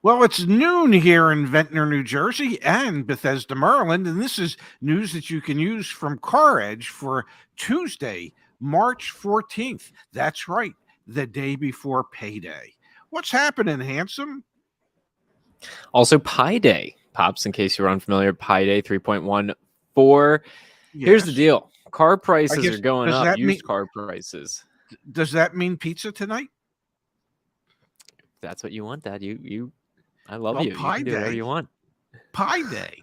Well, it's noon here in Ventnor, New Jersey, and Bethesda, Maryland, and this is news that you can use from CarEdge for Tuesday, March 14th. That's right, the day before payday. What's happening, handsome? Also, Pi Day. Pops, in case you're unfamiliar, Pi Day 3.14. Here's the Yes. deal. Car I prices guess are going does up, that mean used car prices. does that mean pizza tonight? If that's what you want, Dad. I love Well, you. You Pie can do whatever Day. you want. Pie Day.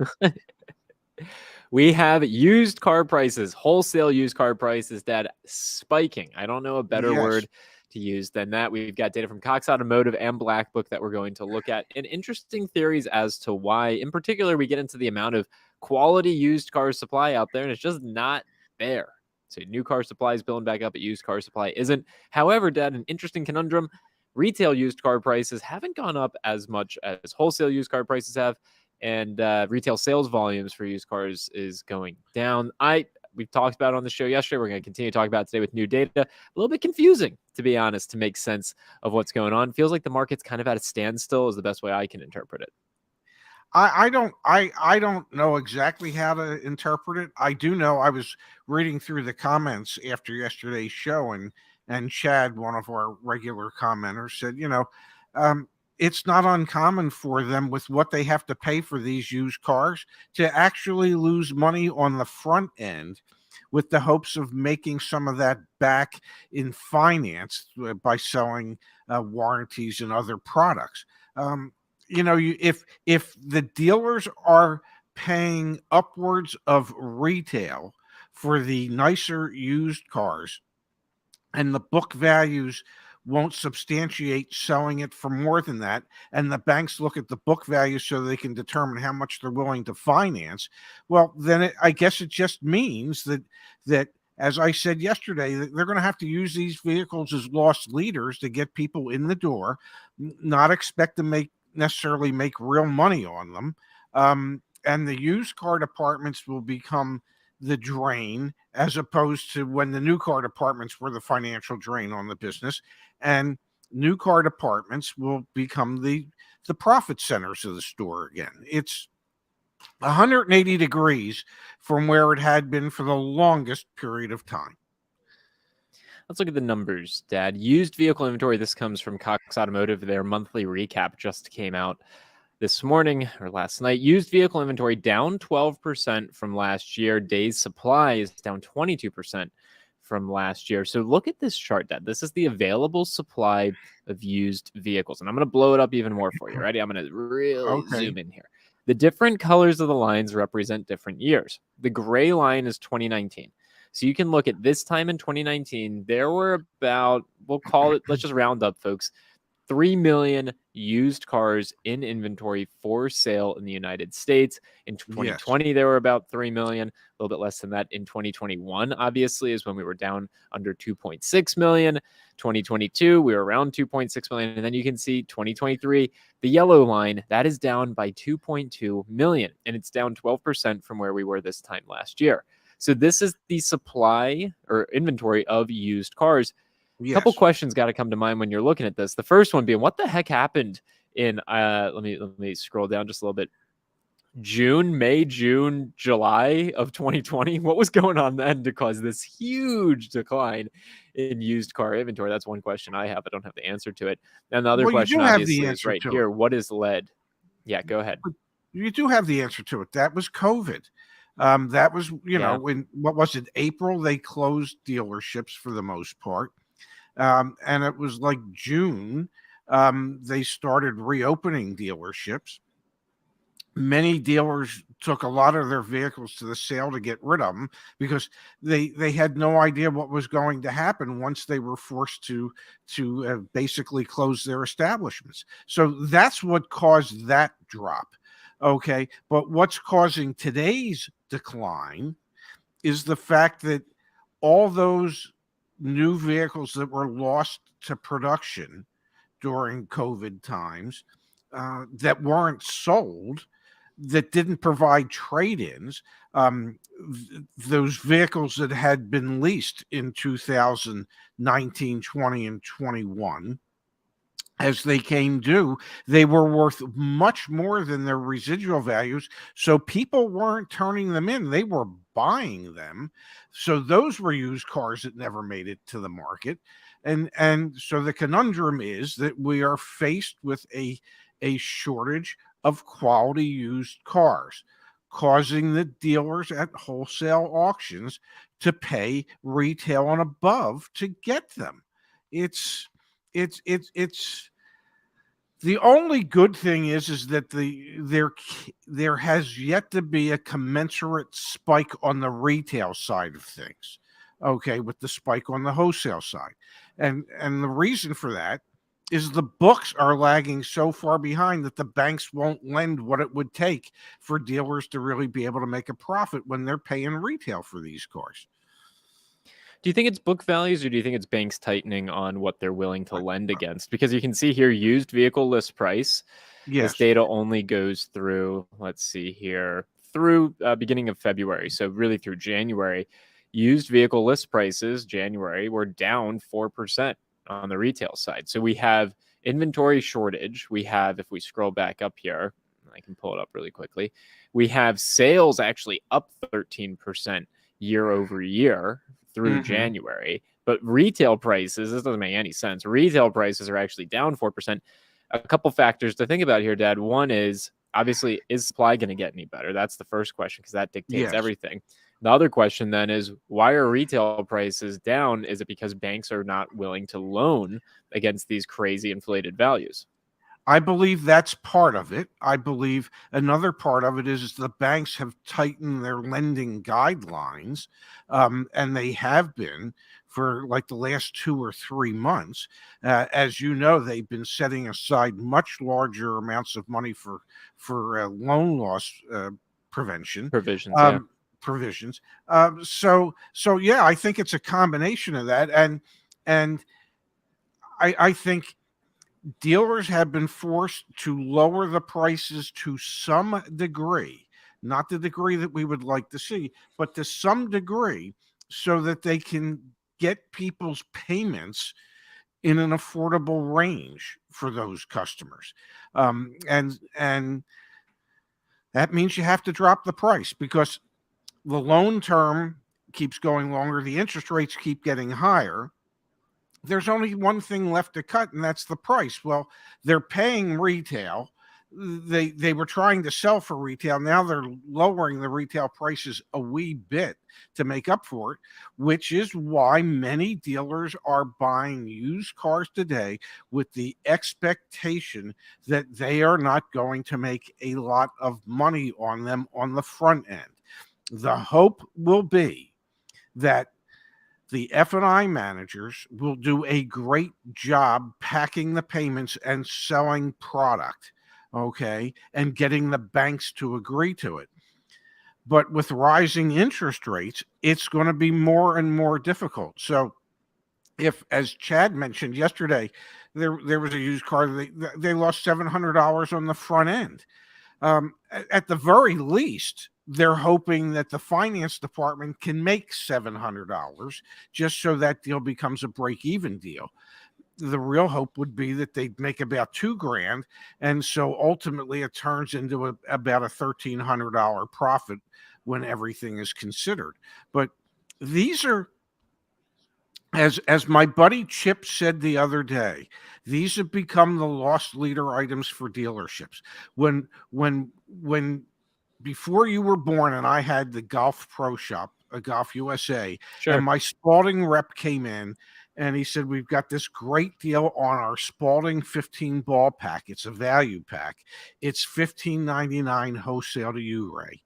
We have used car prices, wholesale used car prices, Dad, spiking. I don't know a better Yes. word to use than that. We've got data from Cox Automotive and Black Book that we're going to look at, and interesting theories as to why. In particular, we get into the amount of quality used car supply out there, and it's just not there. So new car supply is building back up, but used car supply isn't. However, Dad, an interesting conundrum. Retail used car prices haven't gone up as much as wholesale used car prices have, and retail sales volumes for used cars is going down. We've talked about it on the show yesterday. We're going to continue to talk about it today with new data. A little bit confusing, to be honest, to make sense of what's going on. Feels like the market's kind of at a standstill is the best way I can interpret it. I don't know exactly how to interpret it. I do know I was reading through the comments after yesterday's show, and Chad, one of our regular commenters, said, it's not uncommon for them with what they have to pay for these used cars to actually lose money on the front end with the hopes of making some of that back in finance by selling warranties and other products. If the dealers are paying upwards of retail for the nicer used cars and the book values won't substantiate selling it for more than that, and the banks look at the book value so they can determine how much they're willing to finance, well, then I guess it just means that as I said yesterday, they're going to have to use these vehicles as lost leaders to get people in the door, not expect to necessarily make real money on them. And the used car departments will become the drain, as opposed to when the new car departments were the financial drain on the business, and new car departments will become the profit centers of the store again. It's 180 degrees from where it had been for the longest period of time. Let's look at the numbers, Dad. Used vehicle inventory. This comes from Cox Automotive. Their monthly recap just came out this morning or last night. Used vehicle inventory down 12% from last year. Days supply is down 22% from last year. So look at this chart, Dad. This is the available supply of used vehicles. And I'm going to blow it up even more for you. Ready? I'm going to really zoom in here. The different colors of the lines represent different years. The gray line is 2019. So you can look at this time in 2019, there were about, we'll call it, let's just round up, folks, 3 million used cars in inventory for sale in the United States. In 2020, there were about 3 million, a little bit less than that. In 2021, obviously, is when we were down under 2.6 million. 2022, we were around 2.6 million. And then you can see 2023, the yellow line, that is down by 2.2 million. And it's down 12% from where we were this time last year. So this is the supply or inventory of used cars. A couple questions got to come to mind when you're looking at this. The first one being, what the heck happened in, let me scroll down just a little bit. May, June, July of 2020. What was going on then to cause this huge decline in used car inventory? That's one question I have. I don't have the answer to it. And the other question obviously is right here. What is led? Yeah, go ahead. You do have the answer to it. That was COVID. That was, in what was it, April, they closed dealerships for the most part. And it was like June, they started reopening dealerships. Many dealers took a lot of their vehicles to the sale to get rid of them because they had no idea what was going to happen once they were forced to basically close their establishments. So that's what caused that drop. Okay, but what's causing today's decline is the fact that all those new vehicles that were lost to production during COVID times that weren't sold, that didn't provide trade-ins, those vehicles that had been leased in 2019, 20, and 21, as they came due, they were worth much more than their residual values. So people weren't turning them in, they were buying them. So those were used cars that never made it to the market. And so the conundrum is that we are faced with a shortage of quality used cars, causing the dealers at wholesale auctions to pay retail and above to get them. It's the only good thing is that there has yet to be a commensurate spike on the retail side of things. Okay, with the spike on the wholesale side. And the reason for that is the books are lagging so far behind that the banks won't lend what it would take for dealers to really be able to make a profit when they're paying retail for these cars. Do you think it's book values or do you think it's banks tightening on what they're willing to lend against? Because you can see here used vehicle list price. This Yes. data only goes through, let's see here, through beginning of February. So really through January. Used vehicle list prices, January, were down 4% on the retail side. So we have inventory shortage. We have, if we scroll back up here, I can pull it up really quickly. We have sales actually up 13% year over year through Hmm. January. But retail prices, this doesn't make any sense. Retail prices are actually down 4%. A couple factors to think about here, Dad. One is obviously, is supply going to get any better? That's the first question because that dictates Yes. everything. The other question then is why are retail prices down? Is it because banks are not willing to loan against these crazy inflated values? I believe that's part of it. I believe another part of it is the banks have tightened their lending guidelines, and they have been for like the last 2 or 3 months. As you know, they've been setting aside much larger amounts of money for loan loss prevention Provisions, yeah. um, provisions. So yeah, I think it's a combination of that, and I think dealers have been forced to lower the prices to some degree, not the degree that we would like to see, but to some degree, so that they can get people's payments in an affordable range for those customers. And that means you have to drop the price because the loan term keeps going longer, the interest rates keep getting higher. There's only one thing left to cut, and that's the price. Well, they're paying retail. They were trying to sell for retail. Now they're lowering the retail prices a wee bit to make up for it, which is why many dealers are buying used cars today with the expectation that they are not going to make a lot of money on them on the front end. The hope will be that the F&I managers will do a great job packing the payments and selling product, okay, and getting the banks to agree to it. But with rising interest rates, it's going to be more and more difficult. So, if, as Chad mentioned yesterday, there was a used car, they lost $700 on the front end. At the very least, they're hoping that the finance department can make $700 just so that deal becomes a break even deal. The real hope would be that they'd make about 2 grand. And so ultimately it turns into about a $1,300 profit when everything is considered. But these are, as my buddy Chip said the other day, these have become the lost leader items for dealerships. When before you were born and I had the Golf Pro Shop, a Golf USA, and Sure. my Spalding rep came in and he said, "We've got this great deal on our Spalding 15 ball pack. It's a value pack. It's $15.99 wholesale to you, Ray.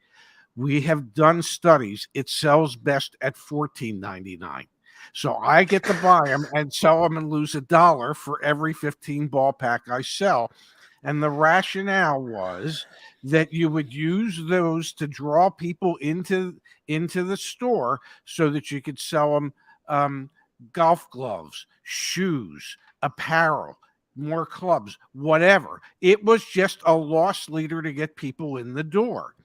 We have done studies. It sells best at $14.99. So I get to buy them and sell them and lose $1 for every 15 ball pack I sell." And the rationale was that you would use those to draw people into the store so that you could sell them golf gloves, shoes, apparel, more clubs, whatever. It was just a loss leader to get people in the door.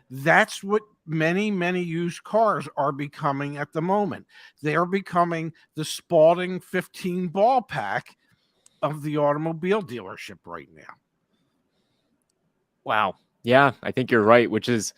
That's what many used cars are becoming at the moment. They are becoming the Spalding 15 ball pack of the automobile dealership right now. Wow. Yeah, I think you're right, which is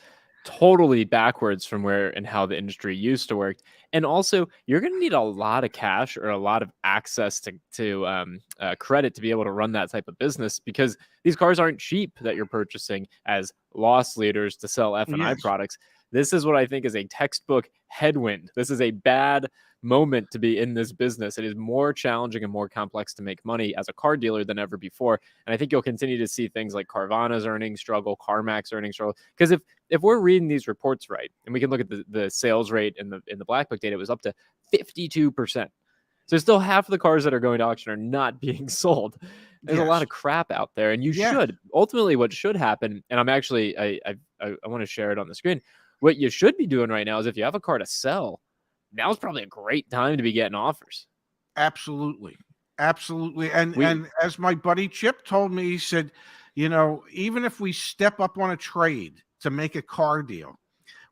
totally backwards from where and how the industry used to work. And also, you're going to need a lot of cash or a lot of access to credit to be able to run that type of business, because these cars aren't cheap that you're purchasing as loss leaders to sell F&I Yes, products. This is what I think is a textbook headwind. This is a bad moment to be in this business. It is more challenging and more complex to make money as a car dealer than ever before. And I think you'll continue to see things like Carvana's earnings struggle, CarMax earnings struggle. Because if we're reading these reports right, and we can look at the sales rate in the Black Book data, it was up to 52%. So still half of the cars that are going to auction are not being sold. There's a lot yes, of crap out there, and you yes, should ultimately what should happen. And I'm actually I want to share it on the screen. What you should be doing right now is if you have a car to sell, now's probably a great time to be getting offers. absolutely, absolutely. And We as my buddy Chip told me, he said, even if we step up on a trade to make a car deal,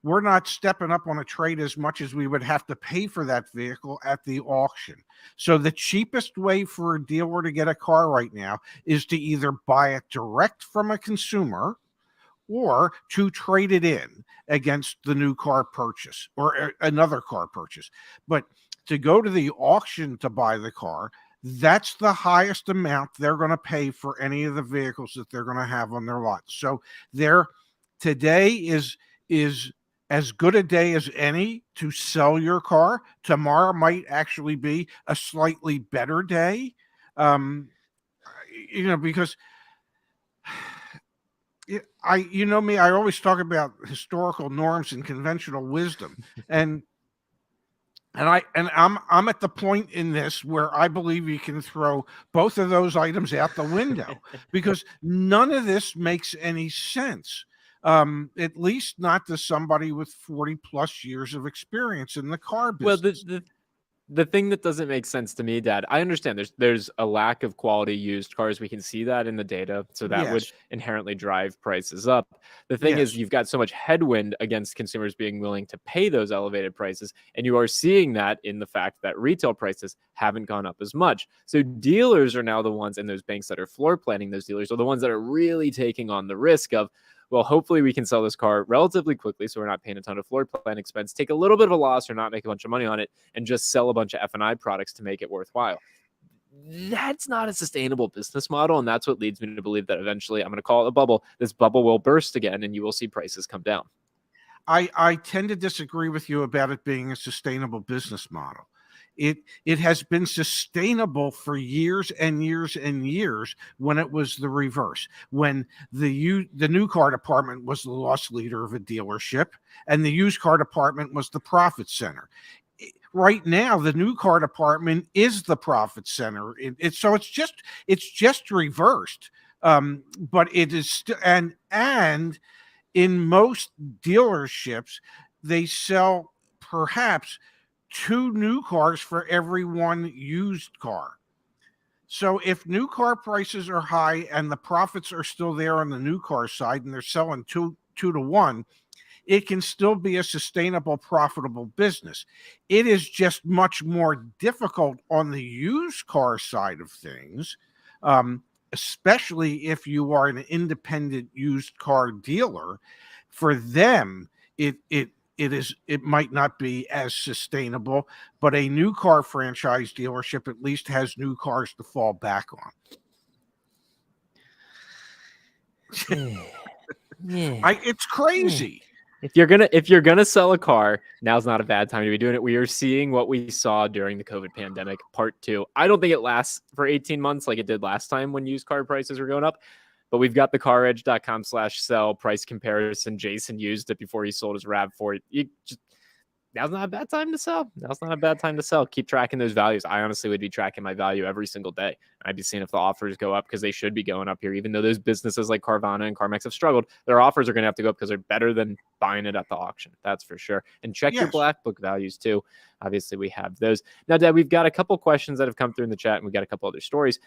we're not stepping up on a trade as much as we would have to pay for that vehicle at the auction. So the cheapest way for a dealer to get a car right now is to either buy it direct from a consumer or to trade it in against the new car purchase or another car purchase. But to go to the auction to buy the car, that's the highest amount they're going to pay for any of the vehicles that they're going to have on their lot. So there today is as good a day as any to sell your car. Tomorrow might actually be a slightly better day. Because you know me, I always talk about historical norms and conventional wisdom, and I'm at the point in this where I believe you can throw both of those items out the window because none of this makes any sense. At least not to somebody with 40 plus years of experience in the car well business. the thing that doesn't make sense to me, Dad, I understand there's a lack of quality used cars. We can see that in the data, so that would Yes, inherently drive prices up. The thing is, yes, you've got so much headwind against consumers being willing to pay those elevated prices, and you are seeing that in the fact that retail prices haven't gone up as much. So dealers are now the ones, and those banks that are floor planning those dealers are the ones that are really taking on the risk of, well, hopefully we can sell this car relatively quickly so we're not paying a ton of floor plan expense, take a little bit of a loss or not make a bunch of money on it, and just sell a bunch of F&I products to make it worthwhile. That's not a sustainable business model, and that's what leads me to believe that eventually, I'm going to call it a bubble, this bubble will burst again and you will see prices come down. I tend to disagree with you about it being a sustainable business model. It has been sustainable for years and years and years when it was the reverse. When the new car department was the loss leader of a dealership and the used car department was the profit center. Right now, the new car department is the profit center. So it's just reversed. But it is still and in most dealerships, they sell perhaps two new cars for every one used car. So if new car prices are high and the profits are still there on the new car side and they're selling two to one, it can still be a sustainable, profitable business. It is just much more difficult on the used car side of things, um, especially if you are an independent used car dealer. For them, it might not be as sustainable, but a new car franchise dealership at least has new cars to fall back on. Yeah. It's crazy. If you're gonna sell a car, now's not a bad time to be doing it. We are seeing what we saw during the COVID pandemic, part two. I don't think it lasts for 18 months like it did last time when used car prices were going up. But we've got the caredge.com/sell price comparison. Jason used it before he sold his RAV4. Now's not a bad time to sell. Now's not a bad time to sell. Keep tracking those values. I honestly would be tracking my value every single day. I'd be seeing if the offers go up because they should be going up here. Even though those businesses like Carvana and CarMax have struggled, their offers are going to have to go up because they're better than buying it at the auction. That's for sure. And check your Yes. black book values too. Obviously, we have those. Now, Dad, we've got a couple questions that have come through in the chat, and we've got a couple other stories.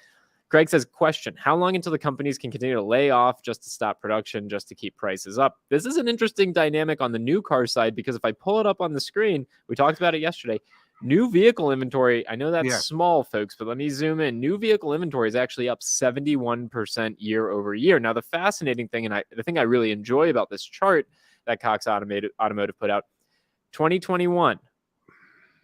Greg says, question, how long until the companies can continue to lay off just to stop production, just to keep prices up? This is an interesting dynamic on the new car side, because if I pull it up on the screen, we talked about it yesterday, New vehicle inventory, I know that's Yeah. small, folks, but let me zoom in. New vehicle inventory is actually up 71% year over year. Now, the fascinating thing, and the thing I really enjoy about this chart that Cox Automotive put out, 2021,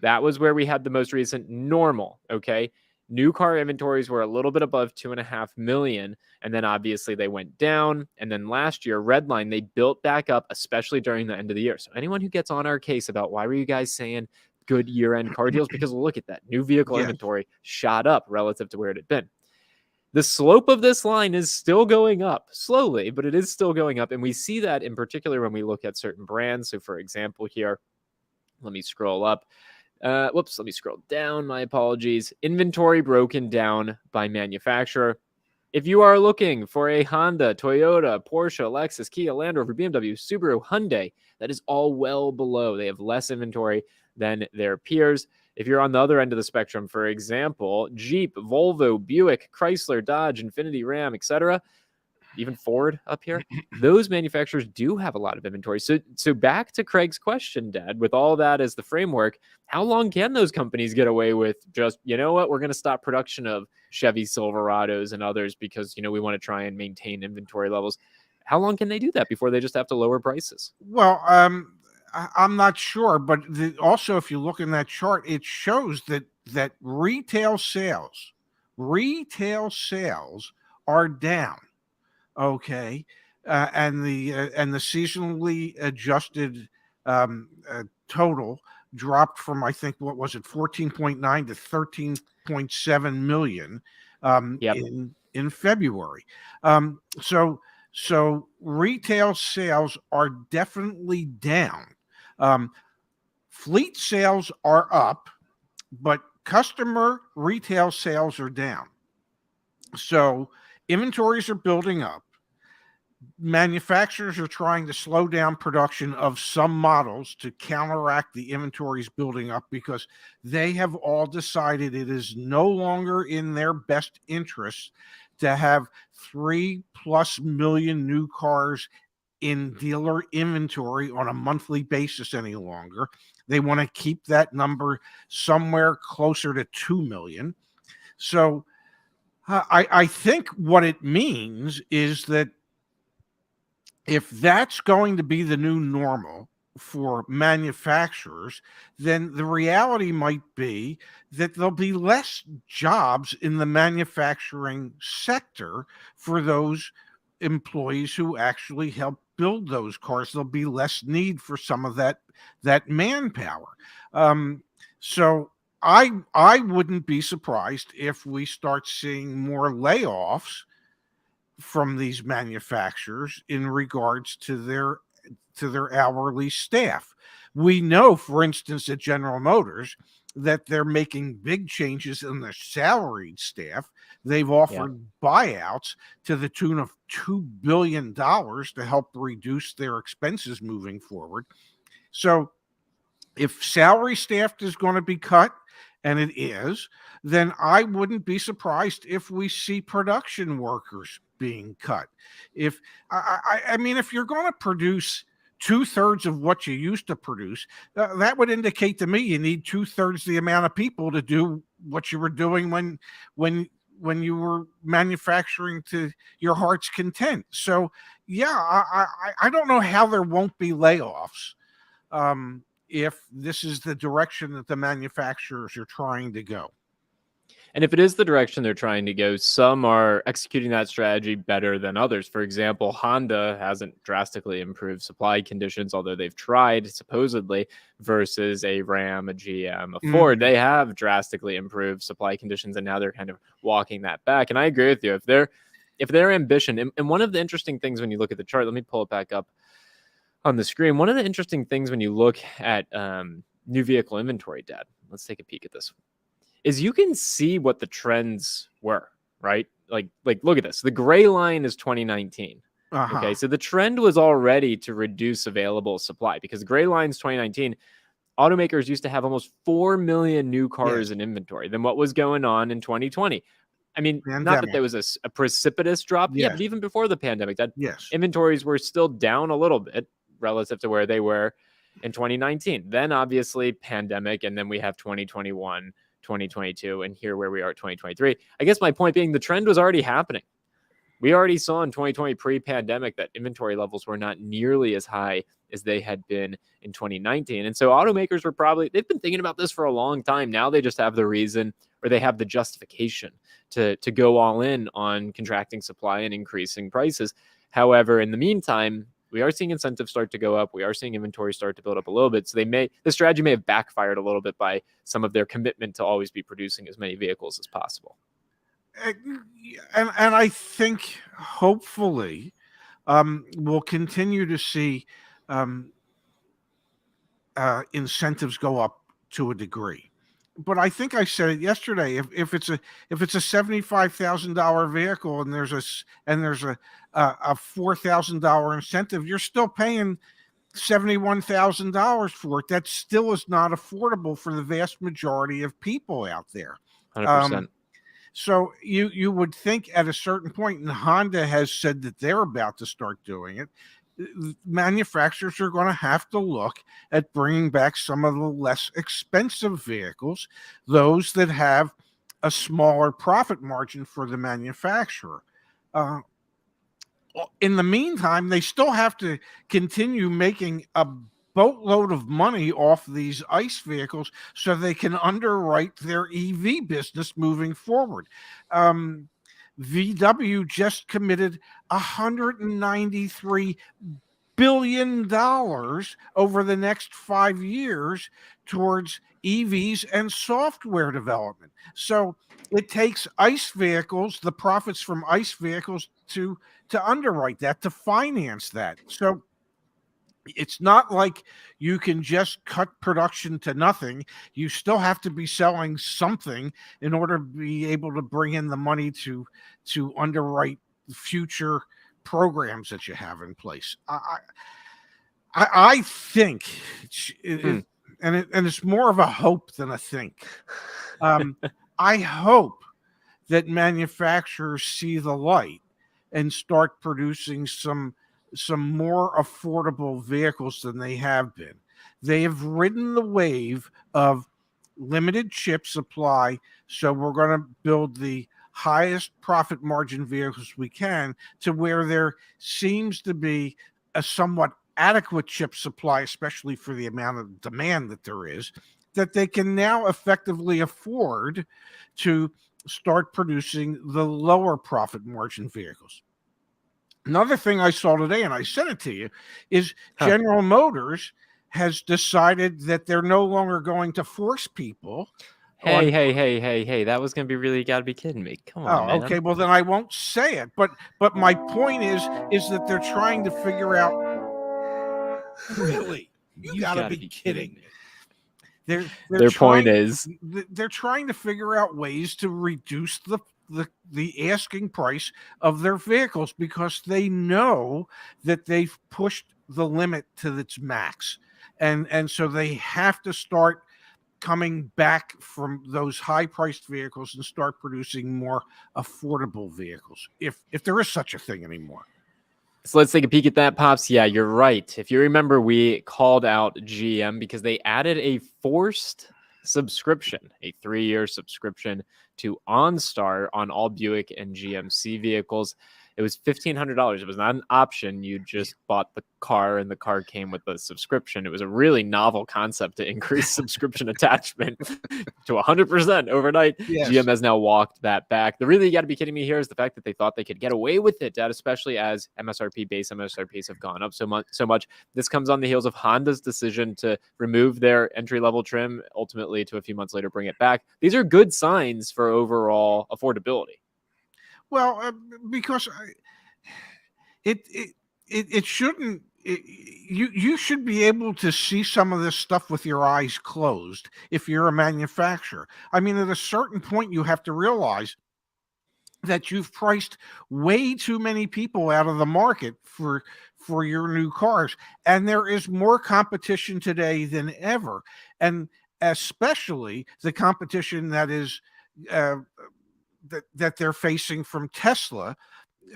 that was where we had the most recent normal. Okay. New car inventories were a little bit above 2.5 million. And then obviously they went down. And then last year, Redline, they built back up, especially during the end of the year. So anyone who gets on our case about why were you guys saying good year end car deals? Because look at that. New vehicle Yes. inventory shot up relative to where it had been. The slope of this line is still going up slowly, but it is still going up. And we see that in particular when we look at certain brands. So for example, here, let me scroll up. Let me scroll down. My apologies. Inventory broken down by manufacturer. If you are looking for a Honda, Toyota, Porsche, Lexus, Kia, Land Rover, BMW, Subaru, Hyundai, that is all well below. They have less inventory than their peers. If you're on the other end of the spectrum, for example, Jeep, Volvo, Buick, Chrysler, Dodge, Infiniti, Ram, etc., even Ford up here, those manufacturers do have a lot of inventory. So back to Craig's question, Dad, with all that as the framework, how long can those companies get away with just, you know what, we're going to stop production of Chevy Silverados and others because, we want to try and maintain inventory levels? How long can they do that before they just have to lower prices? Well, I'm not sure, but also if you look in that chart, it shows that retail sales are down. Okay, and the seasonally adjusted total dropped from, I think, what was it, 14.9 to 13.7 million Yep. in February. So retail sales are definitely down. Fleet sales are up, but customer retail sales are down. So inventories are building up. Manufacturers are trying to slow down production of some models to counteract the inventories building up because they have all decided it is no longer in their best interest to have 3+ million new cars in dealer inventory on a monthly basis any longer. They want to keep that number somewhere closer to 2 million. So I think what it means is that if that's going to be the new normal for manufacturers, then the reality might be that there'll be less jobs in the manufacturing sector for those employees who actually help build those cars. There'll be less need for some of that manpower. So I wouldn't be surprised if we start seeing more layoffs from these manufacturers in regards to their hourly staff. We know, for instance, at General Motors that they're making big changes in their salaried staff. They've offered buyouts to the tune of $2 billion to help reduce their expenses moving forward. So if salary staff is going to be cut, and it is, then I wouldn't be surprised if we see production workers being cut. If I mean, if you're going to produce 2/3 of what you used to produce, that would indicate to me you need 2/3 the amount of people to do what you were doing when you were manufacturing to your heart's content. So yeah, I don't know how there won't be layoffs. If this is the direction that the manufacturers are trying to go. And if it is the direction they're trying to go, some are executing that strategy better than others. For example, Honda hasn't drastically improved supply conditions, although they've tried supposedly, versus a Ram, a GM, a Ford. They have drastically improved supply conditions, and now they're kind of walking that back. And I agree with you. If their ambition, and one of the interesting things when you look at the chart, let me pull it back up on the screen. One of the interesting things when you look at new vehicle inventory, Dad, let's take a peek at this, is you can see what the trends were, right? Like look at this. The gray line is 2019. Okay, so the trend was already to reduce available supply because the gray line is 2019. Automakers used to have almost 4 million new cars in inventory than what was going on in 2020. I mean, not that there was a precipitous drop, but even before the pandemic, that inventories were still down a little bit relative to where they were in 2019. Then obviously pandemic, and then we have 2021, 2022, and here where we are at 2023. I guess my point being the trend was already happening. We already saw in 2020 pre-pandemic that inventory levels were not nearly as high as they had been in 2019. And so automakers they've been thinking about this for a long time. Now they just have the reason, or they have the justification to go all in on contracting supply and increasing prices. However, in the meantime, we are seeing incentives start to go up. We are seeing inventory start to build up a little bit. So the strategy may have backfired a little bit by some of their commitment to always be producing as many vehicles as possible. And I think hopefully we'll continue to see incentives go up to a degree. But I think I said it yesterday. If it's a $75,000 vehicle and there's a $4,000 incentive, you're still paying $71,000 for it. That still is not affordable for the vast majority of people out there. 100%. So you would think at a certain point, and Honda has said that they're about to start doing it, manufacturers are going to have to look at bringing back some of the less expensive vehicles, those that have a smaller profit margin for the manufacturer. In the meantime, they still have to continue making a boatload of money off these ICE vehicles so they can underwrite their EV business moving forward. VW just committed $193 billion over the next 5 years towards EVs and software development. So it takes ICE vehicles, the profits from ICE vehicles, to underwrite that, to finance that. So it's not like you can just cut production to nothing. You still have to be selling something in order to be able to bring in the money to underwrite future programs that you have in place. I think, and it's more of a hope than a think. I hope that manufacturers see the light and start producing some more affordable vehicles than they have been. They have ridden the wave of limited chip supply, so we're going to build the highest profit margin vehicles we can, to where there seems to be a somewhat adequate chip supply, especially for the amount of demand that there is, that they can now effectively afford to start producing the lower profit margin vehicles. Another thing I saw today, and I sent it to you, is General Motors has decided that they're no longer going to force people. Hey, that was going to be really, you got to be kidding me. Come on, man. Okay, well then I won't say it. But my point is that they're trying to figure out, really, you got to be kidding me. Their point is they're trying to figure out ways to reduce the asking price of their vehicles, because they know that they've pushed the limit to its max, and so they have to start coming back from those high priced vehicles and start producing more affordable vehicles, if there is such a thing anymore. So let's take a peek at that, Pops. Yeah, you're right. If you remember, we called out GM because they added a forced subscription, a 3-year subscription to OnStar on all Buick and GMC vehicles. It was $1,500. It was not an option. You just bought the car and the car came with the subscription. It was a really novel concept to increase subscription attachment to 100% overnight. Yes. GM has now walked that back. The really, you got to be kidding me here, is the fact that they thought they could get away with it, Dad, especially as base MSRPs have gone up so much. This comes on the heels of Honda's decision to remove their entry-level trim, ultimately to a few months later bring it back. These are good signs for overall affordability. Well, because it shouldn't. You should be able to see some of this stuff with your eyes closed if you're a manufacturer. I mean, at a certain point, you have to realize that you've priced way too many people out of the market for your new cars, and there is more competition today than ever, and especially the competition that is. That they're facing from Tesla,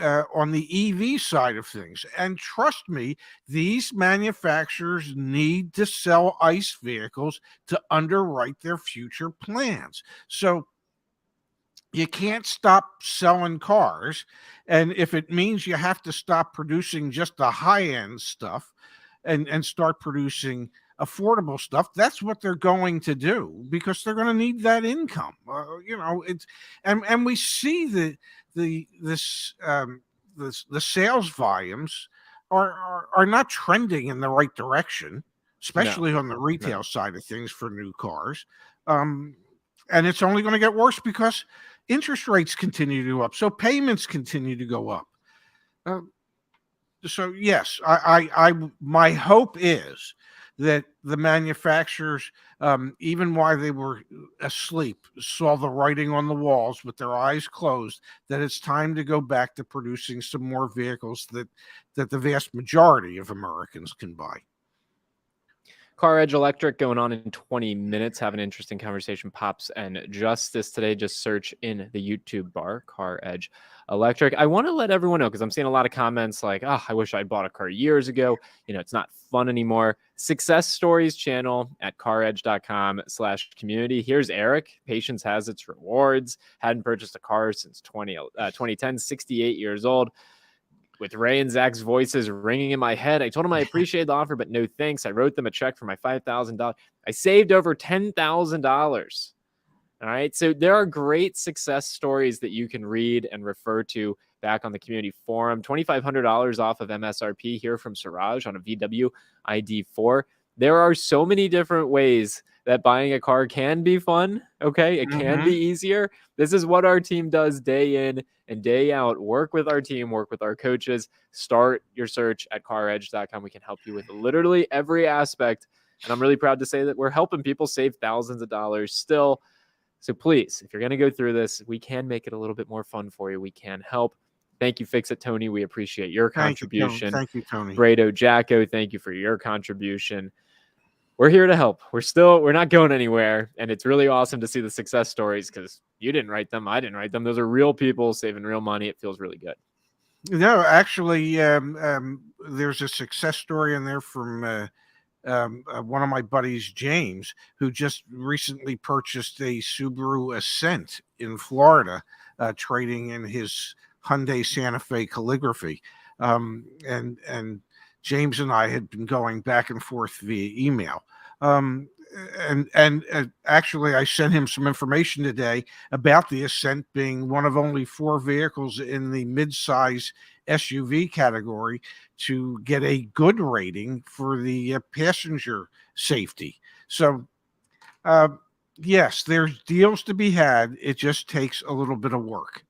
on the EV side of things. And trust me, these manufacturers need to sell ICE vehicles to underwrite their future plans. So you can't stop selling cars. And if it means you have to stop producing just the high end stuff and start producing affordable stuff, that's what they're going to do because they're going to need that income. It's and we see the this the sales volumes are not trending in the right direction, No, especially on the no. retail side of things for new cars. Um, and it's only going to get worse because interest rates continue to go up, so payments continue to go up. Uh, so yes, my hope is that the manufacturers, even while they were asleep, saw the writing on the walls with their eyes closed. That it's time to go back to producing some more vehicles that the vast majority of Americans can buy. CarEdge Electric going on in 20 minutes. Have an interesting conversation. Pops and Justice today. Just search in the YouTube bar, CarEdge Electric. I want to let everyone know because I'm seeing a lot of comments like, oh, I wish I'd bought a car years ago. It's not fun anymore. Success Stories channel at caredge.com/community. Here's Eric. Patience has its rewards. Hadn't purchased a car since 2010, 68 years old. With Ray and Zach's voices ringing in my head, I told him I appreciated the offer, but no thanks. I wrote them a check for my $5,000. I saved over $10,000. All right. So there are great success stories that you can read and refer to back on the community forum. $2,500 off of MSRP here from Siraj on a VW ID4. There are so many different ways that buying a car can be fun. Okay. It can be easier. This is what our team does day in and day out. Work with our team, work with our coaches. Start your search at caredge.com. We can help you with literally every aspect. And I'm really proud to say that we're helping people save thousands of dollars still. So please, if you're going to go through this, we can make it a little bit more fun for you. We can help. Thank you, Fix It Tony. We appreciate your contribution. Thank you, Tony. Brado Jacko, thank you for your contribution. We're here to help. We're not going anywhere. And it's really awesome to see the success stories because you didn't write them. I didn't write them. Those are real people saving real money. It feels really good. No, actually, there's a success story in there from one of my buddies, James, who just recently purchased a Subaru Ascent in Florida, trading in his Hyundai Santa Fe Calligraphy. And James and I had been going back and forth via email. And actually, I sent him some information today about the Ascent being one of only 4 vehicles in the mid-size SUV category to get a good rating for the passenger safety. So, yes, there's deals to be had. It just takes a little bit of work.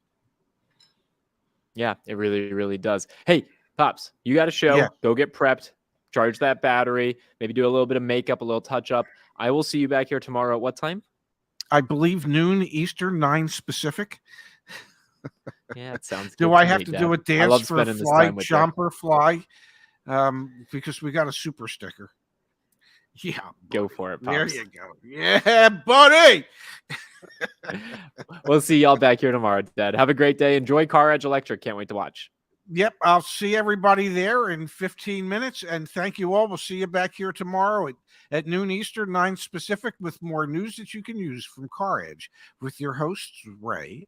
Yeah, it really, really does. Hey, Pops, you got a show. Yeah. Go get prepped. Charge that battery. Maybe do a little bit of makeup, a little touch up. I will see you back here tomorrow at what time? I believe noon Eastern, 9 Pacific. Yeah, it sounds good. Do I have to do a dance for a fly, jumper fly? Because we got a super sticker. Yeah. Go for it, Pops. There you go. Yeah, buddy. We'll see y'all back here tomorrow, Dad. Have a great day. Enjoy CarEdge Electric. Can't wait to watch. Yep, I'll see everybody there in 15 minutes. And thank you all. We'll see you back here tomorrow at noon Eastern, 9 Pacific, with more news that you can use from CarEdge with your hosts, Ray